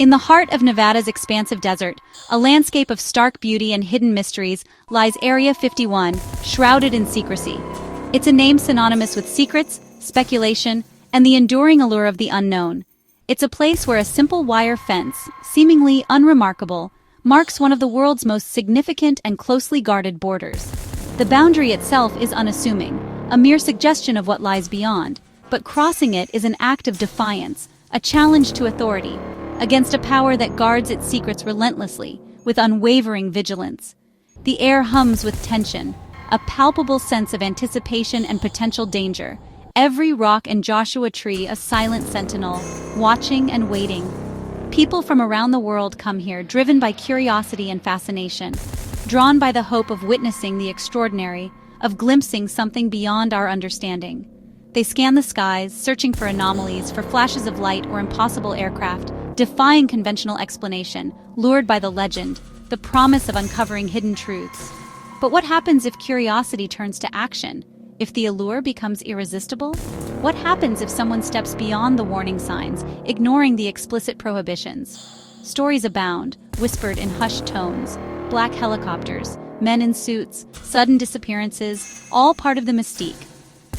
In the heart of Nevada's expansive desert, a landscape of stark beauty and hidden mysteries, lies Area 51, shrouded in secrecy. It's a name synonymous with secrets, speculation, and the enduring allure of the unknown. It's a place where a simple wire fence, seemingly unremarkable, marks one of the world's most significant and closely guarded borders. The boundary itself is unassuming, a mere suggestion of what lies beyond, but crossing it is an act of defiance, a challenge to authority, against a power that guards its secrets relentlessly, with unwavering vigilance. The air hums with tension, a palpable sense of anticipation and potential danger. Every rock and Joshua tree a silent sentinel, watching and waiting. People from around the world come here, driven by curiosity and fascination, drawn by the hope of witnessing the extraordinary, of glimpsing something beyond our understanding. They scan the skies, searching for anomalies, for flashes of light or impossible aircraft, defying conventional explanation, lured by the legend, the promise of uncovering hidden truths. But what happens if curiosity turns to action? If the allure becomes irresistible? What happens if someone steps beyond the warning signs, ignoring the explicit prohibitions? Stories abound, whispered in hushed tones. Black helicopters, men in suits, sudden disappearances, all part of the mystique.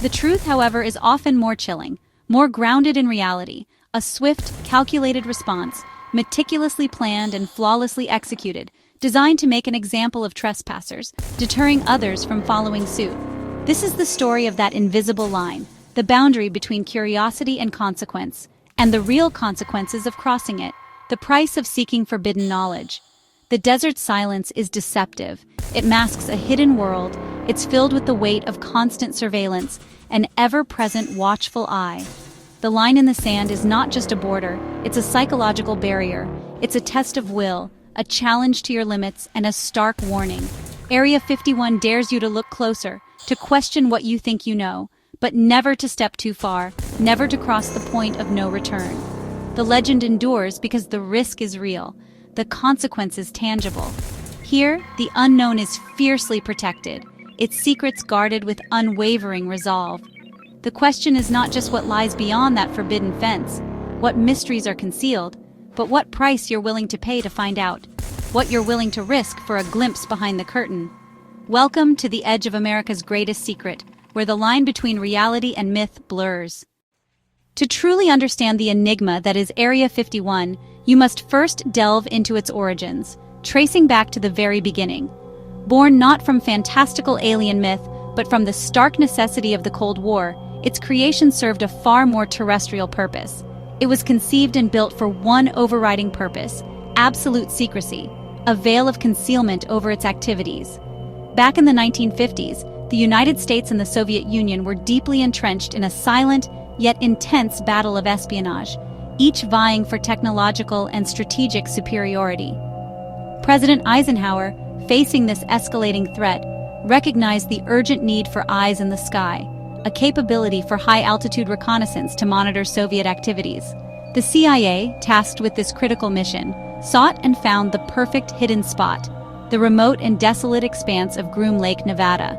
The truth, however, is often more chilling, more grounded in reality. A swift, calculated response, meticulously planned and flawlessly executed, designed to make an example of trespassers, deterring others from following suit. This is the story of that invisible line, the boundary between curiosity and consequence, and the real consequences of crossing it, the price of seeking forbidden knowledge. The desert's silence is deceptive. It masks a hidden world. It's filled with the weight of constant surveillance, an ever-present watchful eye. The line in the sand is not just a border, it's a psychological barrier. It's a test of will, a challenge to your limits, and a stark warning. Area 51 dares you to look closer, to question what you think you know, but never to step too far, never to cross the point of no return. The legend endures because the risk is real, the consequences tangible. Here, the unknown is fiercely protected, its secrets guarded with unwavering resolve. The question is not just what lies beyond that forbidden fence, what mysteries are concealed, but what price you're willing to pay to find out, what you're willing to risk for a glimpse behind the curtain. Welcome to the edge of America's greatest secret, where the line between reality and myth blurs. To truly understand the enigma that is Area 51, you must first delve into its origins, tracing back to the very beginning. Born not from fantastical alien myth, but from the stark necessity of the Cold War, its creation served a far more terrestrial purpose. It was conceived and built for one overriding purpose: absolute secrecy, a veil of concealment over its activities. Back in the 1950s, the United States and the Soviet Union were deeply entrenched in a silent, yet intense battle of espionage, each vying for technological and strategic superiority. President Eisenhower, facing this escalating threat, recognized the urgent need for eyes in the sky, a capability for high-altitude reconnaissance to monitor Soviet activities. The CIA, tasked with this critical mission, sought and found the perfect hidden spot, the remote and desolate expanse of Groom Lake, Nevada.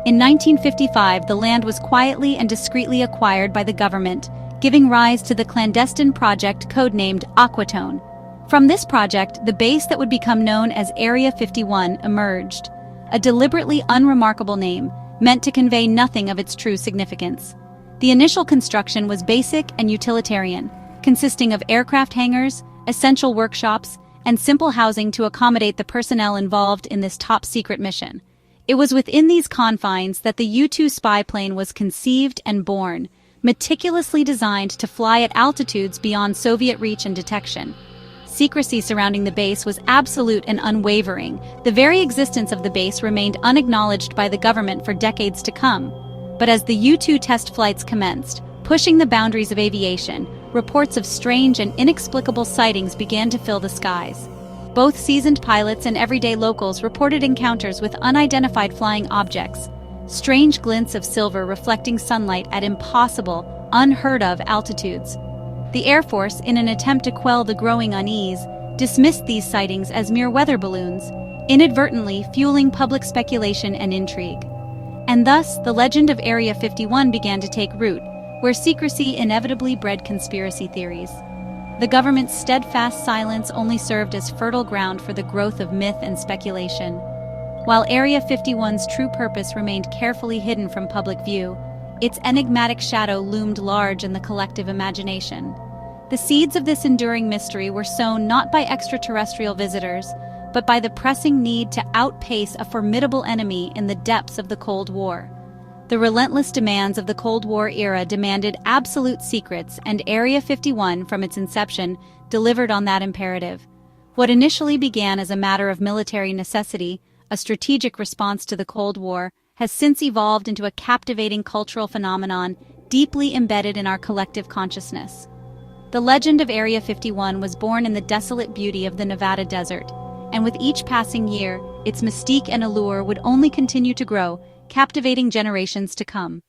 In 1955, the land was quietly and discreetly acquired by the government, giving rise to the clandestine project codenamed Aquatone. From this project, the base that would become known as Area 51 emerged, a deliberately unremarkable name, meant to convey nothing of its true significance. The initial construction was basic and utilitarian, consisting of aircraft hangars, essential workshops, and simple housing to accommodate the personnel involved in this top-secret mission. It was within these confines that the U-2 spy plane was conceived and born, meticulously designed to fly at altitudes beyond Soviet reach and detection. Secrecy surrounding the base was absolute and unwavering. The very existence of the base remained unacknowledged by the government for decades to come. But as the U-2 test flights commenced, pushing the boundaries of aviation, reports of strange and inexplicable sightings began to fill the skies. Both seasoned pilots and everyday locals reported encounters with unidentified flying objects, strange glints of silver reflecting sunlight at impossible, unheard-of altitudes. The Air Force, in an attempt to quell the growing unease, dismissed these sightings as mere weather balloons, inadvertently fueling public speculation and intrigue. And thus, the legend of Area 51 began to take root, where secrecy inevitably bred conspiracy theories. The government's steadfast silence only served as fertile ground for the growth of myth and speculation. While Area 51's true purpose remained carefully hidden from public view, its enigmatic shadow loomed large in the collective imagination. The seeds of this enduring mystery were sown not by extraterrestrial visitors, but by the pressing need to outpace a formidable enemy in the depths of the Cold War. The relentless demands of the Cold War era demanded absolute secrets, and Area 51, from its inception, delivered on that imperative. What initially began as a matter of military necessity, a strategic response to the Cold War, has since evolved into a captivating cultural phenomenon deeply embedded in our collective consciousness. The legend of Area 51 was born in the desolate beauty of the Nevada desert, and with each passing year, its mystique and allure would only continue to grow, captivating generations to come.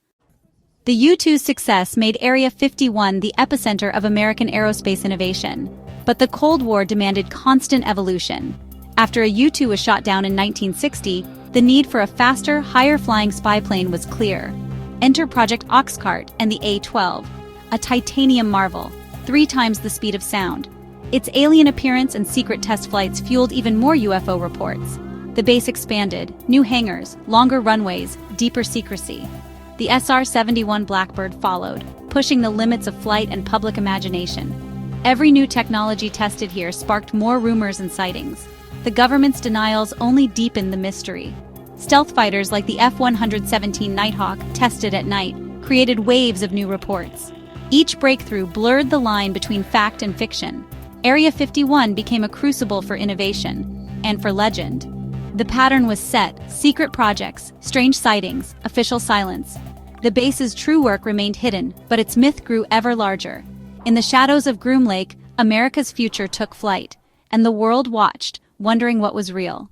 The U-2's success made Area 51 the epicenter of American aerospace innovation, but the Cold War demanded constant evolution. After a U-2 was shot down in 1960, the need for a faster, higher-flying spy plane was clear. Enter Project Oxcart and the A-12, a titanium marvel, 3 times the speed of sound. Its alien appearance and secret test flights fueled even more UFO reports. The base expanded, new hangars, longer runways, deeper secrecy. The SR-71 Blackbird followed, pushing the limits of flight and public imagination. Every new technology tested here sparked more rumors and sightings. The government's denials only deepened the mystery. Stealth fighters like the F-117 Nighthawk, tested at night, created waves of new reports. Each breakthrough blurred the line between fact and fiction. Area 51 became a crucible for innovation and for legend. The pattern was set: secret projects, strange sightings, official silence. The base's true work remained hidden, but its myth grew ever larger. In the shadows of Groom Lake, America's future took flight, and the world watched, wondering what was real.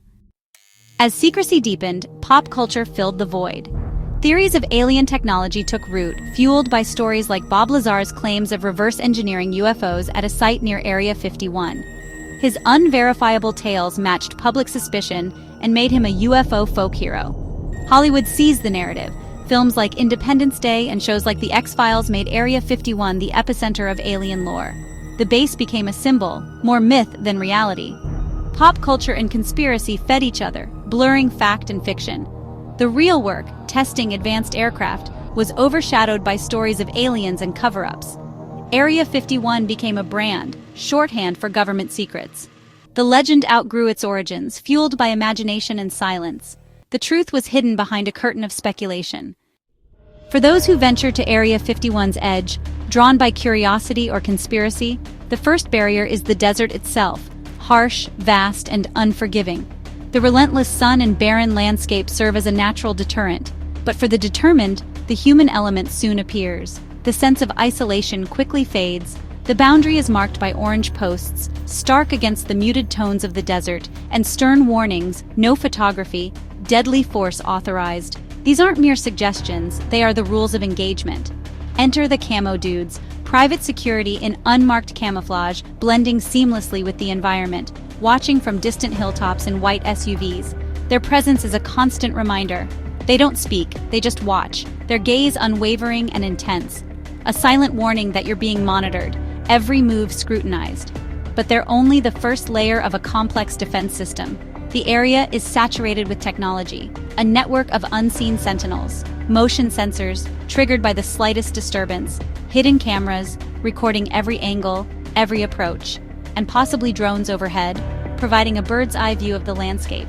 As secrecy deepened, pop culture filled the void. Theories of alien technology took root, fueled by stories like Bob Lazar's claims of reverse engineering UFOs at a site near Area 51. His unverifiable tales matched public suspicion and made him a UFO folk hero. Hollywood seized the narrative. Films like Independence Day and shows like The X-Files made Area 51 the epicenter of alien lore. The base became a symbol, more myth than reality. Pop culture and conspiracy fed each other, blurring fact and fiction. The real work, testing advanced aircraft, was overshadowed by stories of aliens and cover-ups. Area 51 became a brand, shorthand for government secrets. The legend outgrew its origins, fueled by imagination and silence. The truth was hidden behind a curtain of speculation. For those who venture to Area 51's edge, drawn by curiosity or conspiracy, the first barrier is the desert itself, harsh, vast, and unforgiving. The relentless sun and barren landscape serve as a natural deterrent, but for the determined, the human element soon appears. The sense of isolation quickly fades. The boundary is marked by orange posts, stark against the muted tones of the desert, and stern warnings: no photography, deadly force authorized. These aren't mere suggestions, they are the rules of engagement. Enter the camo dudes, private security in unmarked camouflage, blending seamlessly with the environment, watching from distant hilltops in white SUVs. Their presence is a constant reminder. They don't speak, they just watch, their gaze unwavering and intense. A silent warning that you're being monitored, every move scrutinized. But they're only the first layer of a complex defense system. The area is saturated with technology, a network of unseen sentinels, motion sensors triggered by the slightest disturbance, hidden cameras recording every angle, every approach, and possibly drones overhead, providing a bird's-eye view of the landscape.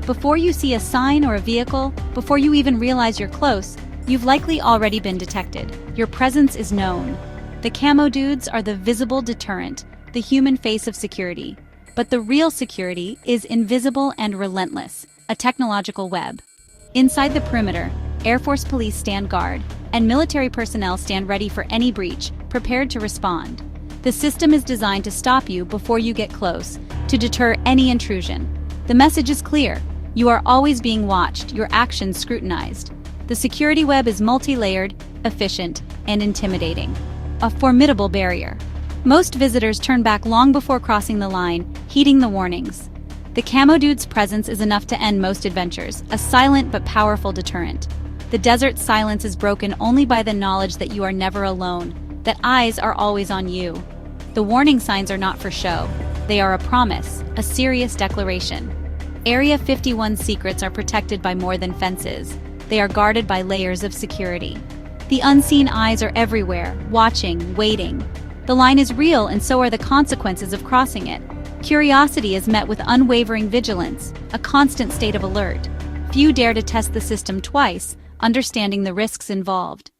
Before you see a sign or a vehicle, before you even realize you're close, you've likely already been detected. Your presence is known. The camo dudes are the visible deterrent, the human face of security. But the real security is invisible and relentless, a technological web. Inside the perimeter, Air Force police stand guard, and military personnel stand ready for any breach, prepared to respond. The system is designed to stop you before you get close, to deter any intrusion. The message is clear. You are always being watched, your actions scrutinized. The security web is multi-layered, efficient, and intimidating. A formidable barrier. Most visitors turn back long before crossing the line, heeding the warnings. The camo dude's presence is enough to end most adventures, a silent but powerful deterrent. The desert's silence is broken only by the knowledge that you are never alone, that eyes are always on you. The warning signs are not for show. They are a promise, a serious declaration. Area 51's secrets are protected by more than fences. They are guarded by layers of security. The unseen eyes are everywhere, watching, waiting. The line is real, and so are the consequences of crossing it. Curiosity is met with unwavering vigilance, a constant state of alert. Few dare to test the system twice, understanding the risks involved.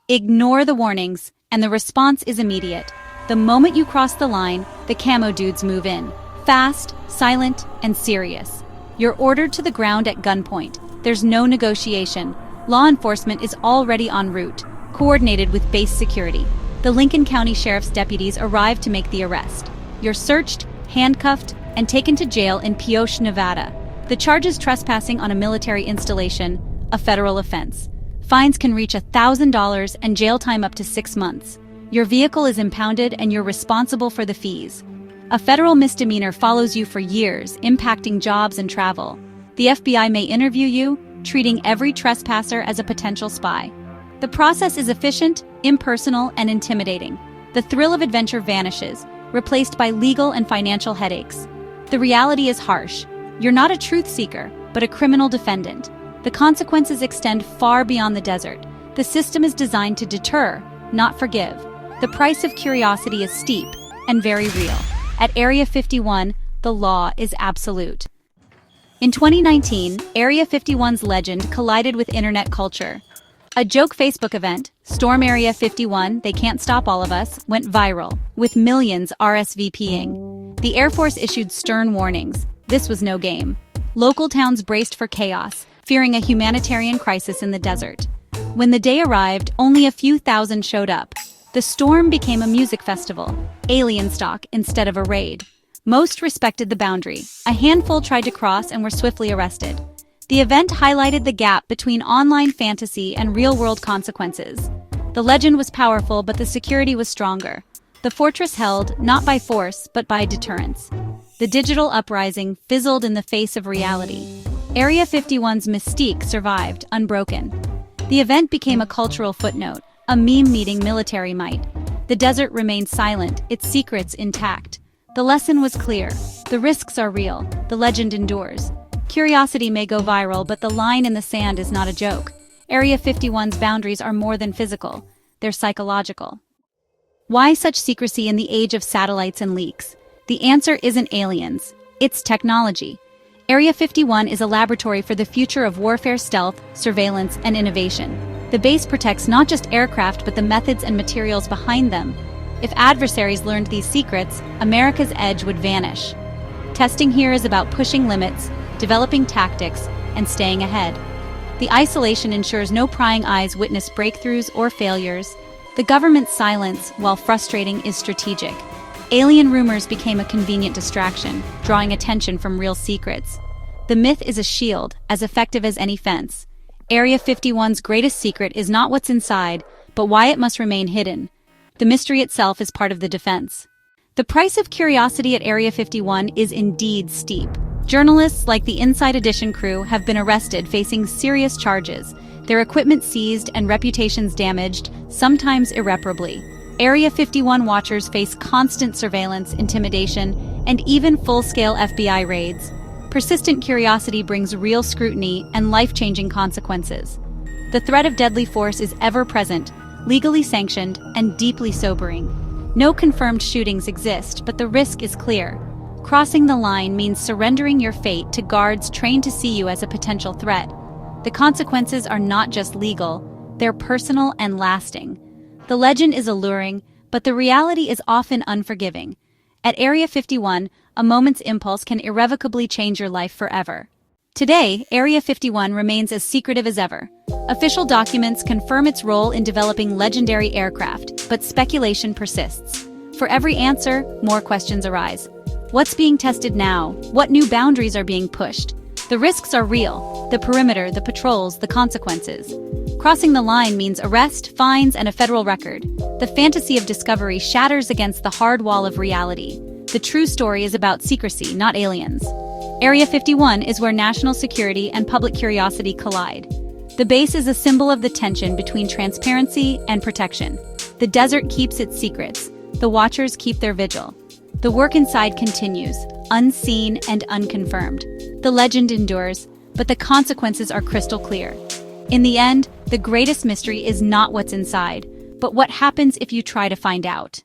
Ignore the warnings, and the response is immediate. The moment you cross the line, the camo dudes move in. Fast, silent, and serious. You're ordered to the ground at gunpoint. There's no negotiation. Law enforcement is already en route, coordinated with base security. The Lincoln County Sheriff's deputies arrive to make the arrest. You're searched, handcuffed, and taken to jail in Pioche, Nevada. The charge is trespassing on a military installation, a federal offense. Fines can reach $1,000 and jail time up to 6 months. Your vehicle is impounded and you're responsible for the fees. A federal misdemeanor follows you for years, impacting jobs and travel. The FBI may interview you, treating every trespasser as a potential spy. The process is efficient, impersonal, and intimidating. The thrill of adventure vanishes, replaced by legal and financial headaches. The reality is harsh. You're not a truth seeker, but a criminal defendant. The consequences extend far beyond the desert. The system is designed to deter, not forgive. The price of curiosity is steep and very real. At Area 51, the law is absolute. In 2019, Area 51's legend collided with internet culture. A joke Facebook event, Storm Area 51, They Can't Stop All of Us, went viral, with millions RSVPing. The Air Force issued stern warnings. This was no game. Local towns braced for chaos, fearing a humanitarian crisis in the desert. When the day arrived, only a few thousand showed up. The storm became a music festival, alien stock instead of a raid. Most respected the boundary. A handful tried to cross and were swiftly arrested. The event highlighted the gap between online fantasy and real-world consequences. The legend was powerful, but the security was stronger. The fortress held, not by force, but by deterrence. The digital uprising fizzled in the face of reality. Area 51's mystique survived, unbroken. The event became a cultural footnote, a meme meeting military might. The desert remained silent, its secrets intact. The lesson was clear. The risks are real. The legend endures. Curiosity may go viral, but the line in the sand is not a joke. Area 51's boundaries are more than physical. They're psychological. Why such secrecy in the age of satellites and leaks? The answer isn't aliens. It's technology. Area 51 is a laboratory for the future of warfare, stealth, surveillance, and innovation. The base protects not just aircraft but the methods and materials behind them. If adversaries learned these secrets, America's edge would vanish. Testing here is about pushing limits, developing tactics, and staying ahead. The isolation ensures no prying eyes witness breakthroughs or failures. The government's silence, while frustrating, is strategic. Alien rumors became a convenient distraction, drawing attention from real secrets. The myth is a shield, as effective as any fence. Area 51's greatest secret is not what's inside, but why it must remain hidden. The mystery itself is part of the defense. The price of curiosity at Area 51 is indeed steep. Journalists like the Inside Edition crew have been arrested, facing serious charges, their equipment seized and reputations damaged, sometimes irreparably. Area 51 watchers face constant surveillance, intimidation, and even full-scale FBI raids. Persistent curiosity brings real scrutiny and life-changing consequences. The threat of deadly force is ever-present, legally sanctioned, and deeply sobering. No confirmed shootings exist, but the risk is clear. Crossing the line means surrendering your fate to guards trained to see you as a potential threat. The consequences are not just legal, they're personal and lasting. The legend is alluring, but the reality is often unforgiving. At Area 51, a moment's impulse can irrevocably change your life forever. Today, Area 51 remains as secretive as ever. Official documents confirm its role in developing legendary aircraft, but speculation persists. For every answer, more questions arise. What's being tested now? What new boundaries are being pushed? The risks are real. The perimeter, the patrols, the consequences. Crossing the line means arrest, fines, and a federal record. The fantasy of discovery shatters against the hard wall of reality. The true story is about secrecy, not aliens. Area 51 is where national security and public curiosity collide. The base is a symbol of the tension between transparency and protection. The desert keeps its secrets, the Watchers keep their vigil. The work inside continues, unseen and unconfirmed. The legend endures, but the consequences are crystal clear. In the end, the greatest mystery is not what's inside, but what happens if you try to find out.